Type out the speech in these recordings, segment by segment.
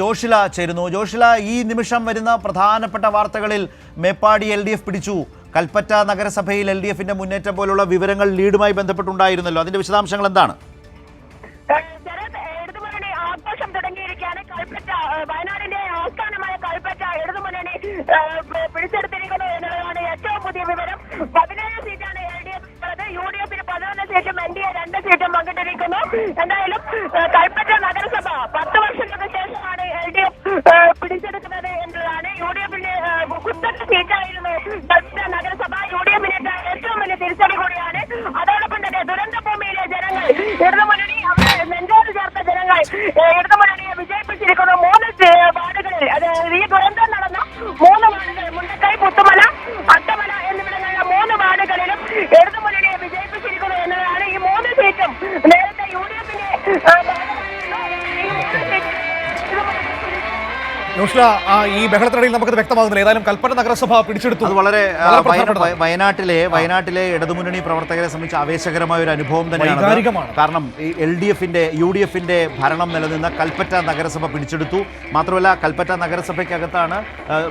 ജോഷില ചേരുന്നു. ജോഷില, ഈ നിമിഷം വരുന്ന പ്രധാനപ്പെട്ട വാർത്തകളിൽ മേപ്പാടി LDF പിടിച്ചു, കൽപ്പറ്റ നഗരസഭയിൽ LDFന്റെ മുന്നേറ്റം പോലുള്ള വിവരങ്ങൾ ലീഡുമായി ബന്ധപ്പെട്ടുണ്ടായിരുന്നല്ലോ, അതിന്റെ വിശദാംശങ്ങൾ എന്താണ്? ആഘോഷം തുടങ്ങിയിരിക്കുകയാണ്. കൽപ്പറ്റ വയനാടിന്റെ ആസ്ഥാനമായ കൽപ്പറ്റ ഇടതുമുന്നണി പിടിച്ചെടുത്തിരിക്കുന്നു എന്നുള്ളതാണ് ഏറ്റവും പുതിയ വിവരം. 17 സീറ്റാണ് LDF ഉള്ളത്. UDF 11 സീറ്റും NDA 2 സീറ്റും പങ്കിട്ടിരിക്കുന്നു. എന്തായാലും കൽപ്പറ്റ നഗരസഭ 10 വർഷങ്ങൾക്ക് ശേഷമാണ് LDF പിടിച്ചെടുക്കുന്നത് എന്നുള്ളതാണ്. UDFന്റെ കുത്തക സീറ്റായിരുന്നു കൽപ്പറ്റ നഗരസഭ. UDFിന് ഏറ്റവും വലിയ തിരിച്ചടി കൂടിയാണ്. അതോടൊപ്പം തന്നെ ദുരന്ത ഭൂമിയിലെ ജനങ്ങൾ ഇടതുമുന്നണി നെഞ്ചോട് ചേർത്ത ജനങ്ങൾ ഇടതുമുന്നണിയെ വിജയിപ്പിച്ചിരിക്കുന്നു. 3 വാർഡുകളിൽ, അതായത് ഈ ദുരന്തം നടന്ന 3 വാർഡുകൾ മുണ്ടക്കൈ, പുത്തുമല, അട്ടമല എന്നിവിടങ്ങളിലെ 3 വാർഡുകളിലും ഇടതുമുന്നണിയെ വിജയിപ്പിച്ചിരിക്കുന്നു എന്നതാണ്. ഈ 3 സീറ്റും നേരത്തെ UDFിന്റെ ഈ ബഹളത്തിനിടയിൽ നമുക്കത് വ്യക്തമാകുന്നില്ല. ഏതായാലും കൽപ്പറ്റ നഗരസഭ പിടിച്ചെടുത്തു. അത് വളരെ വയനാട്ടിലെ ഇടതുമുന്നണി പ്രവർത്തകരെ സംബന്ധിച്ച് ആവേശകരമായ ഒരു അനുഭവം തന്നെയാണ്. കാരണം UDFന്റെ ഭരണം നിലനിന്ന കൽപ്പറ്റ നഗരസഭ പിടിച്ചെടുത്തു. മാത്രമല്ല, കൽപ്പറ്റ നഗരസഭയ്ക്കകത്താണ്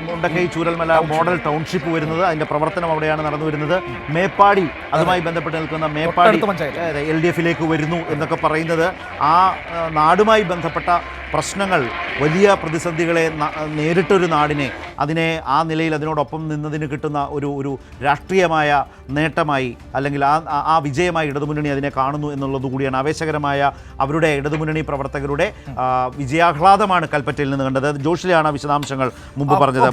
മുണ്ടക്കൈ ചൂരൽമല മോഡൽ ടൗൺഷിപ്പ് വരുന്നത്. അതിന്റെ പ്രവർത്തനം അവിടെയാണ് നടന്നു വരുന്നത്. മേപ്പാടി, അതുമായി ബന്ധപ്പെട്ട് നിൽക്കുന്ന മേപ്പാടി LDFിലേക്ക് വരുന്നു എന്നൊക്കെ പറയുന്നത് ആ നാടുമായി ബന്ധപ്പെട്ട പ്രശ്നങ്ങൾ, വലിയ പ്രതിസന്ധികളെ നേരിട്ടൊരു നാടിനെ അതിനെ ആ നിലയിൽ അതിനോടൊപ്പം നിന്നതിന് കിട്ടുന്ന ഒരു രാഷ്ട്രീയമായ നേട്ടമായി, അല്ലെങ്കിൽ ആ വിജയമായി ഇടതുമുന്നണി അതിനെ കാണുന്നു എന്നുള്ളത് കൂടിയാണ്. ആവേശകരമായ അവരുടെ ഇടതുമുന്നണി പ്രവർത്തകരുടെ വിജയാഹ്ലാദമാണ് കൽപ്പറ്റയിൽ നിന്ന് കണ്ടത്. ജോഷിലെയാണ് വിശദാംശങ്ങൾ മുമ്പ് പറഞ്ഞത്.